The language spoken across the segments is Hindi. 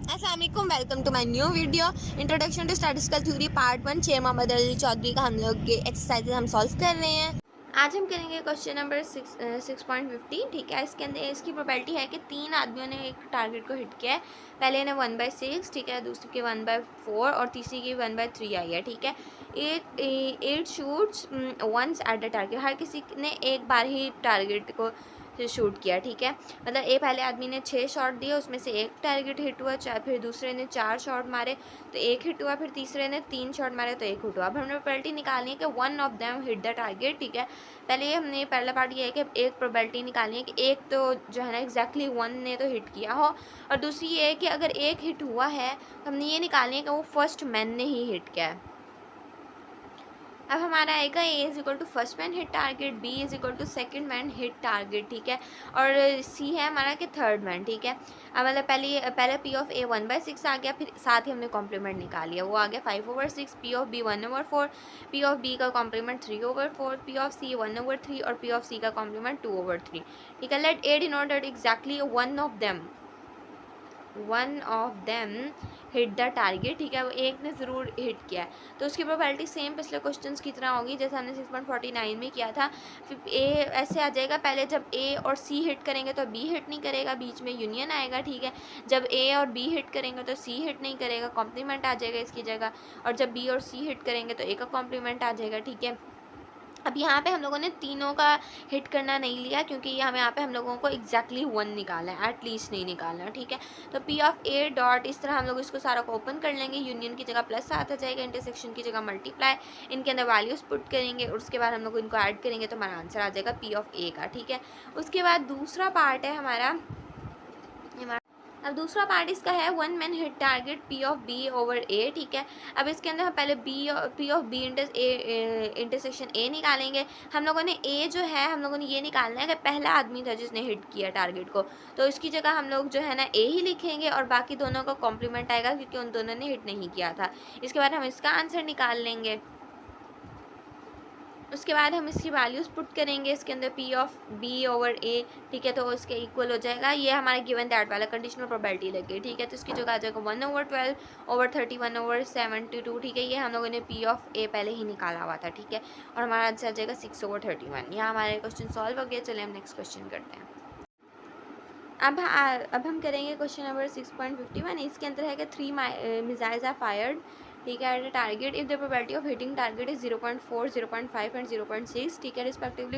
अस्सलाम वालेकुम, welcome to my new video introduction to statistical theory part 1। Sher Mohammad Ali Chaudhary का हम लोग के एक्सरसाइजेज हम सॉल्व कर रहे हैं। आज हम करेंगे क्वेश्चन नंबर 6.50। ठीक है, इसके अंदर इसकी प्रोबेबिलिटी है कि 3 आदमियों ने एक टारगेट को हिट किया है। पहले ने 1/6, ठीक है, दूसरी की 1/4 और तीसरी की 1/3 आई है। ठीक है, 8 shoots once at the target. हर किसी ने एक बार ही टारगेट को शूट किया। ठीक है, मतलब पहले आदमी ने 6 शॉट दिए, उसमें से एक टारगेट हिट हुआ, फिर दूसरे ने 4 शॉट मारे तो एक हिट हुआ, फिर तीसरे ने 3 शॉट मारे तो एक हिट हुआ। अब हमने प्रोबेबिलिटी निकालनी है कि one of them hit the target. ठीक है, पहले हमने पहला पार्ट ये है कि एक प्रोबेबिलिटी निकालनी है कि एक तो जो है ना एग्जैक्टली वन ने तो हिट किया हो, और दूसरी ये है कि अगर एक हिट हुआ है तो हमने ये निकालनी है कि वो फर्स्ट मैन ने ही हिट किया है। अब हमारा आएगा A is equal to first man hit target, B is equal to second man hit target. ठीक है, और सी है हमारा कि थर्ड मैन। ठीक है, अब मतलब पहले पी ऑफ ए 1/6 आ गया, फिर साथ ही हमने कॉम्प्लीमेंट निकाल लिया, वो आ गया 5/6। P of B 1/4, P of B का कॉम्प्लीमेंट 3/4, पी ऑफ सी 1/3 और पी ऑफ सी का कॉम्प्लीमेंट 2/3। ठीक है, let A denote that exactly one of them hit the target. ठीक है, वो एक ने ज़रूर हिट किया है, तो उसकी प्रोबेबिलिटी सेम पिछले क्वेश्चंस की तरह होगी जैसे हमने 6.49 में किया था। फिर ए ऐसे आ जाएगा, पहले जब ए और सी हिट करेंगे तो बी हिट नहीं करेगा, बीच में यूनियन आएगा। ठीक है, जब ए और बी हिट करेंगे तो सी हिट नहीं करेगा, कॉम्प्लीमेंट आ जाएगा इसकी जगह, और जब बी और सी हिट करेंगे तो ए का कॉम्प्लीमेंट आ जाएगा। ठीक है, अब यहाँ पे हम लोगों ने तीनों का हिट करना नहीं लिया क्योंकि यहाँ पे हम लोगों को एग्जैक्टली वन निकालना है, एटलीस्ट नहीं निकालना। ठीक है, तो पी ऑफ ए डॉट इस तरह हम लोग इसको सारा को ओपन कर लेंगे, यूनियन की जगह प्लस आता जाएगा, इंटरसेक्शन की जगह मल्टीप्लाई, इनके अंदर वैल्यूज पुट करेंगे और उसके बाद हम लोग इनको ऐड करेंगे तो हमारा आंसर आ जाएगा पी ऑफ ए का। ठीक है, उसके बाद दूसरा पार्ट है हमारा, अब दूसरा पार्ट इसका है one man hit target P of B over A. ठीक है, अब इसके अंदर हम पहले P of B intersection A निकालेंगे। हम लोगों ने ए जो है हम लोगों ने ये निकालना है कि पहला आदमी था जिसने हिट किया टारगेट को, तो इसकी जगह हम लोग जो है ना ए ही लिखेंगे और बाकी दोनों का कॉम्प्लीमेंट आएगा क्योंकि उन दोनों ने हिट नहीं किया था। इसके बाद हम इसका आंसर निकाल लेंगे, उसके बाद हम इसकी वैल्यूज़ पुट करेंगे इसके अंदर P of B over A. ठीक है, तो इसके इक्वल हो जाएगा, ये हमारा गिवन दैट वाला कंडीशनल प्रोबेबिलिटी लग गई। ठीक है, तो इसकी जगह आ जाएगा 1/12/31/72। ठीक है, ये हम लोगों ने पी ऑफ ए पहले ही निकाला हुआ था। ठीक है, और हमारा आंसर आ जाएगा 6/31। यहाँ हमारे क्वेश्चन सॉल्व हो गए। चलिए हम नेक्स्ट क्वेश्चन करते हैं। अब हम करेंगे क्वेश्चन नंबर 6.51। इसके अंदर है कि 3 मिसाइल्स आर फायर्ड, ठीक है, at a target if the probability of hitting target is 0.4, 0.5 and 0.6। ठीक है, respectively,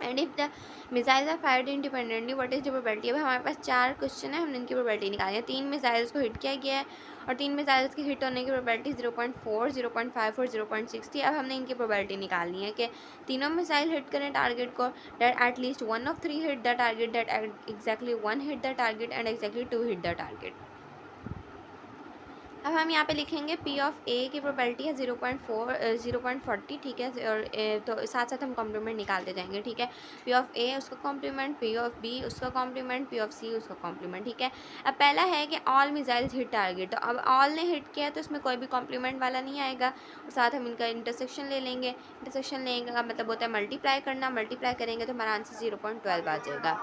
and if the missiles are fired independently what is the probability. अब हमारे पास 4 क्वेश्चन है, हमने इनकी प्रोबेबिलिटी निकाली है। 3 मिसाइल्स को हिट किया गया है और 3 मिसाइल्स के हिट होने की प्रोबेबिलिटी 0.4, 0.5 और 0.6 थी। अब हमने इनकी प्रोबेबिलिटी निकालनी है कि तीनों मिसाइल हिट करें टारगेट को, that at least one of 3 hit the target, that exactly 1 hit the target and exactly 2 hit the target. अब हम यहाँ पे लिखेंगे पी ऑफ ए की प्रोबेबिलिटी है 0.40। ठीक है, और तो साथ साथ हम कॉम्प्लीमेंट निकालते जाएंगे। ठीक है, पी ऑफ ए उसका कॉम्प्लीमेंट, पी ऑफ बी उसका कॉम्प्लीमेंट, पी ऑफ सी उसका कॉम्प्लीमेंट। ठीक है, अब पहला है कि ऑल मिसाइल्स हिट टारगेट, तो अब ऑल ने हिट किया तो इसमें कोई भी कॉम्प्लीमेंट वाला नहीं आएगा, और साथ हम इनका इंटरसेक्शन ले लेंगे। इंटरसेक्शन लेंगे का मतलब होता है मल्टीप्लाई करना, मल्टीप्लाई करेंगे तो हमारा आंसर 0.12 आ जाएगा।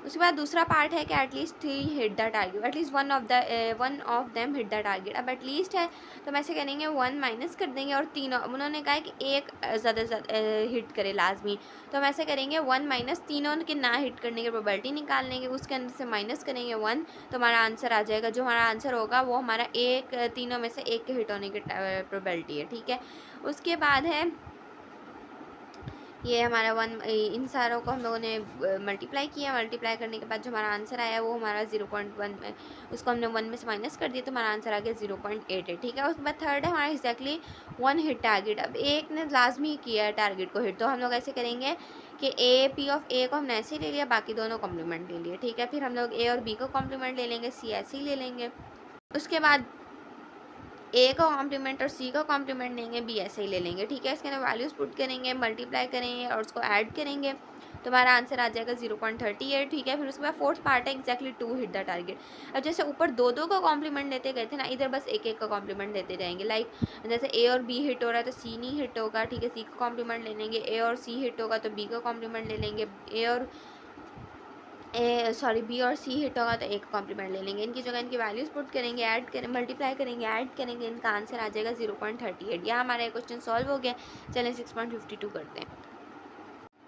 उसके बाद दूसरा पार्ट है कि at least 3 hit the target, at least one of them hit the target. अब एटलीस्ट है तो हम ऐसे करेंगे 1 माइनस कर देंगे, और तीनों उन्होंने कहा है कि एक ज़्यादा हिट करे लाजमी, तो हम ऐसे करेंगे 1 माइनस तीनों के ना हिट करने की प्रोबेबिलिटी निकाल लेंगे, उसके अंदर से माइनस करेंगे 1 तो हमारा आंसर आ जाएगा। जो हमारा आंसर होगा वो हमारा एक तीनों में से एक के हिट होने की प्रोबेबिलिटी है। ठीक है, उसके बाद है ये हमारा इन सारों को हम लोगों ने मल्टीप्लाई किया, मल्टीप्लाई करने के बाद जो हमारा आंसर आया वो हमारा 0.1 में, उसको हमने 1 में से माइनस कर दिया तो हमारा आंसर आ गया 0.88। ठीक है, उसके बाद थर्ड है हमारा एग्जैक्टली 1 हिट टारगेट। अब एक ने लाजमी किया है टारगेट को हिट, तो हम लोग ऐसे करेंगे कि ए पी ऑफ ए को हमने ऐसे ही ले लिया, बाकी दोनों कॉम्प्लीमेंट ले लिए। ठीक है, फिर हम लोग ए और बी को कॉम्प्लीमेंट ले लेंगे, सी ऐसे ही ले लेंगे, उसके बाद ए का कॉम्प्लीमेंट और सी का कॉम्प्लीमेंट लेंगे, बी ऐसे ही ले लेंगे। ठीक है, इसके अंदर वैल्यूज़ पुट करेंगे, मल्टीप्लाई करेंगे और उसको ऐड करेंगे तो हमारा आंसर आ जाएगा 0.38। ठीक है, फिर उसके बाद फोर्थ पार्ट है एग्जैक्टली 2 हिट द टारगेट। अब जैसे ऊपर दो दो का कॉम्प्लीमेंट देते गए थे ना, इधर बस एक एक का कॉम्प्लीमेंट देते जाएंगे। लाइक जैसे ए और बी हिट हो रहा है तो सी नहीं हिट होगा। ठीक है, सी का कॉम्प्लीमेंट ले लेंगे, ए और सी हिट होगा तो बी का कॉम्प्लीमेंट ले लेंगे, बी और सी हिट होगा तो एक कॉम्प्लीमेंट ले लेंगे। इनकी जगह इनकी वैल्यूज़ पुट करेंगे, ऐड करें, मल्टीप्लाई करेंगे, ऐड करेंगे, इनका आंसर आ जाएगा 0.38। यह हमारा क्वेश्चन सॉल्व हो गया। चलें 6.52 करते हैं।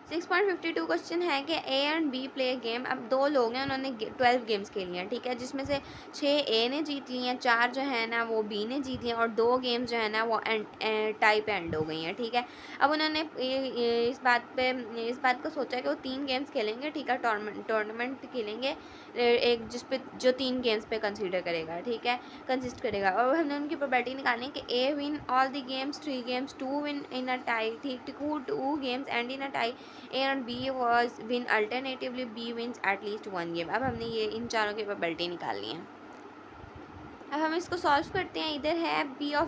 6.52 क्वेश्चन है कि A and B play game. अब दो लोग हैं, उन्होंने 12 गेम्स खेली हैं, ठीक है, जिसमें से 6 ए ने जीत ली हैं, 4 जो है ना वो बी ने जीत लिया और 2 गेम्स जो है ना वो टाई पे एंड हो गई हैं, ठीक है। अब उन्होंने इस बात को सोचा कि वो 3 गेम्स खेलेंगे, ठीक है, टूर्नामेंट खेलेंगे एक जिस पे जो 3 गेम्स पे कंसीडर करेगा, ठीक है, कंसिस्ट करेगा। और हमने उनकी प्रोबेबिलिटी निकालनी है कि A win all the games 3 games, 2 win in a tie, ठीक, 2 games and in a tie, A and B was win alternatively, B wins at least 1 game। अब हमने ये इन चारों की प्रोबेबिलिटी निकालनी है। अब हम इसको सॉल्व करते हैं। इधर है P of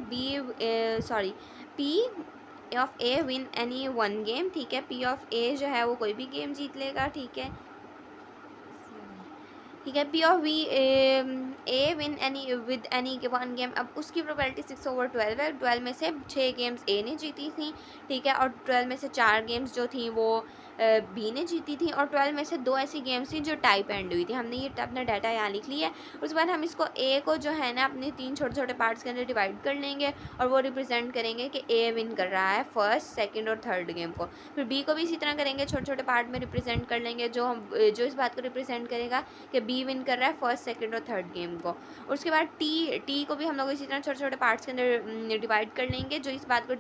A win any 1 game, ठीक है, P ऑफ A जो है वो कोई भी गेम जीत लेगा, ठीक है, ठीक है। P of B A win any with any 1 game. अब उसकी प्रोबेबिलिटी 6/12 है। 12 में से 6 गेम्स A ने जीती थी, ठीक है, और 12 में से 4 गेम्स जो थी वो B ने जीती थी, और 12 में से 2 ऐसी गेम्स थी जो टाई पे एंड हुई थी। हमने ये अपना डाटा यहाँ लिख लिया है। उसके बाद हम इसको A को जो है ना अपने 3 छोटे छोटे पार्ट्स के अंदर डिवाइड कर लेंगे और वो रिप्रेजेंट करेंगे कि A विन कर रहा है फर्स्ट, सेकेंड और थर्ड गेम को। फिर B को भी इसी तरह करेंगे, छोटे छोटे पार्ट में रिप्रेजेंट कर लेंगे जो इस बात को रिप्रेजेंट करेगा कि बी विन कर रहा है फर्स्ट, सेकंड और थर्ड गेम को। और उसके बाद टी को भी हम लोग इसी तरह छोटे छोटे पार्ट्स के अंदर डिवाइड कर लेंगे, जो इस बात को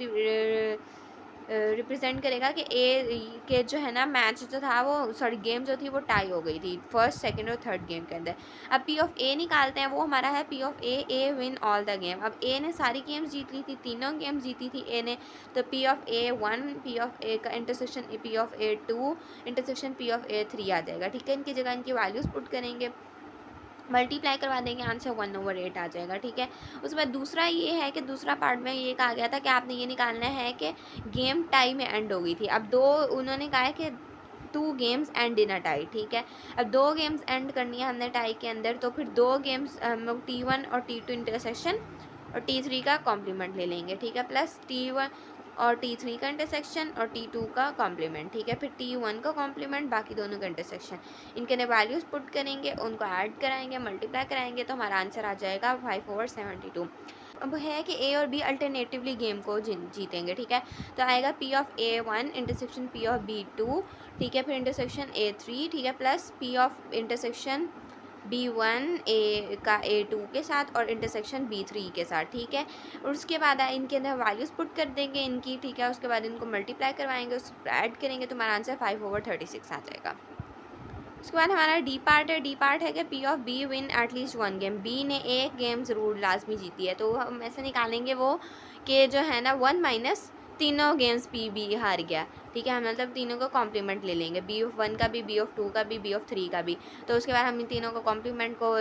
रिप्रेजेंट करेगा कि ए के जो है ना मैच जो था वो गेम जो थी वो टाई हो गई थी फर्स्ट, सेकंड और थर्ड गेम के अंदर। अब पी ऑफ ए निकालते हैं, वो हमारा है P of A win all the game. अब ए ने सारी गेम्स जीत ली थी, तीनों गेम्स जीती थी ए ने, तो P of A 1, P of A का intersection P of A 2 intersection P of A 3 आ जाएगा, ठीक है। इनकी जगह इनकी वैल्यूज़ पुट करेंगे, मल्टीप्लाई करवा देंगे, आंसर 1/8 आ जाएगा, ठीक है। उसके बाद दूसरा ये है कि दूसरा पार्ट में ये कहा गया था कि आपने ये निकालना है कि गेम टाई में एंड हो गई थी। अब उन्होंने कहा है कि 2 games and in a tie, ठीक है। अब 2 गेम्स एंड करनी है हमने टाई के अंदर, तो फिर 2 गेम्स हम लोग T1 और T2 इंटरसेक्शन और T3 का कॉम्प्लीमेंट ले लेंगे, ठीक है, प्लस T1 और T3 का इंटरसेक्शन और T2 का कॉम्प्लीमेंट, ठीक है, फिर T1 का कॉम्प्लीमेंट, बाकी दोनों का इंटरसेक्शन। इनके ने वैल्यूज़ पुट करेंगे, उनको ऐड कराएंगे, मल्टीप्लाई कराएंगे, तो हमारा आंसर आ जाएगा 5/72। अब है कि ए और बी अल्टरनेटिवली गेम को जीतेंगे, ठीक है, तो आएगा P of A1 intersection P of B2, ठीक है, फिर इंटरसेक्शन A3, ठीक है, plus P of intersection B1 ए का A2 के साथ और इंटरसेक्शन B3 के साथ, ठीक है। और उसके बाद इनके अंदर वैल्यूज़ पुट कर देंगे इनकी, ठीक है। उसके बाद इनको मल्टीप्लाई करवाएंगे, उसको ऐड करेंगे, तो हमारा आंसर 5/36 आ जाएगा। उसके बाद हमारा डी पार्ट है। डी पार्ट है कि P of B win at least 1 game. B ने एक गेम ज़रूर लाजमी जीती है, तो हम ऐसे निकालेंगे वो कि जो है ना 1 माइनस तीनों गेम्स B हार गया, ठीक है, हम मतलब तीनों को कॉम्प्लीमेंट ले लेंगे, B ऑफ 1 का भी, B ऑफ 2 का भी, B ऑफ 3 का भी। तो उसके बाद हम इन तीनों को कॉम्प्लीमेंट को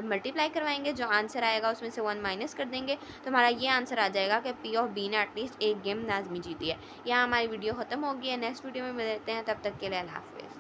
मल्टीप्लाई करवाएंगे, जो आंसर आएगा उसमें से 1 माइनस कर देंगे, तो हमारा ये आंसर आ जाएगा कि P ऑफ B ने एटलीस्ट एक गेम लाजमी जीती है। यहाँ हमारी वीडियो ख़त्म हो गई है। नेक्स्ट वीडियो में मिलते हैं, तब तक के लिए अल्लाह हाफ़िज़।